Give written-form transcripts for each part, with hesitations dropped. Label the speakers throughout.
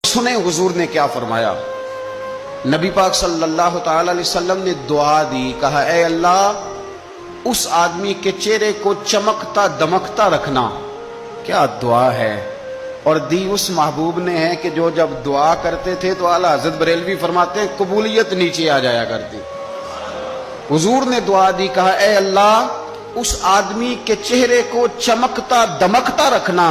Speaker 1: سنیں حضور نے کیا فرمایا۔ نبی پاک صلی اللہ تعالی علیہ وسلم نے دعا دی، کہا اے اللہ اس آدمی کے چہرے کو چمکتا دمکتا رکھنا۔ کیا دعا ہے، اور دی اس محبوب نے ہے کہ جو جب دعا کرتے تھے تو اعلیٰ حضرت بریلوی فرماتے ہیں قبولیت نیچے آ جایا کرتی۔ حضور نے دعا دی، کہا اے اللہ اس آدمی کے چہرے کو چمکتا دمکتا رکھنا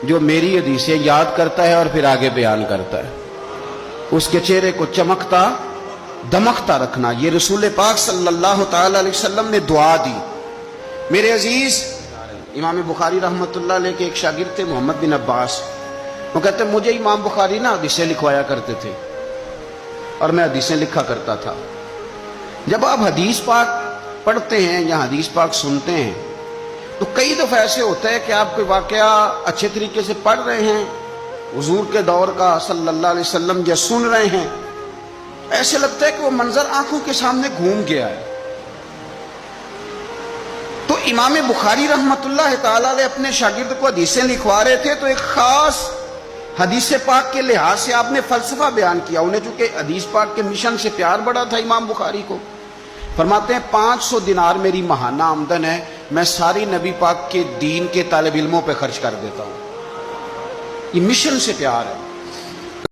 Speaker 1: جو میری حدیثیں یاد کرتا ہے اور پھر آگے بیان کرتا ہے۔ اس کے چہرے کو چمکتا دمکتا رکھنا، یہ رسول پاک صلی اللہ تعالی علیہ وسلم نے دعا دی۔ میرے عزیز، امام بخاری رحمۃ اللہ علیہ کے ایک شاگرد تھے محمد بن عباس، وہ کہتے ہیں مجھے امام بخاری نا حدیثیں لکھوایا کرتے تھے اور میں حدیثیں لکھا کرتا تھا۔ جب آپ حدیث پاک پڑھتے ہیں یا حدیث پاک سنتے ہیں تو کئی دفعہ ایسے ہوتا ہے کہ آپ کوئی واقعہ اچھے طریقے سے پڑھ رہے ہیں حضور کے دور کا صلی اللہ علیہ وسلم، یا سن رہے ہیں، ایسے لگتا ہے کہ وہ منظر آنکھوں کے سامنے گھوم گیا ہے۔ تو امام بخاری رحمۃ اللہ تعالی علیہ اپنے شاگرد کو حدیثیں لکھوا رہے تھے تو ایک خاص حدیث پاک کے لحاظ سے آپ نے فلسفہ بیان کیا۔ انہیں چونکہ حدیث پاک کے مشن سے پیار بڑا تھا امام بخاری کو، فرماتے ہیں 500 دینار میری ماہانہ آمدن ہے، میں ساری نبی پاک کے دین کے طالب علموں پہ خرچ کر دیتا ہوں۔ یہ مشن سے پیار ہے۔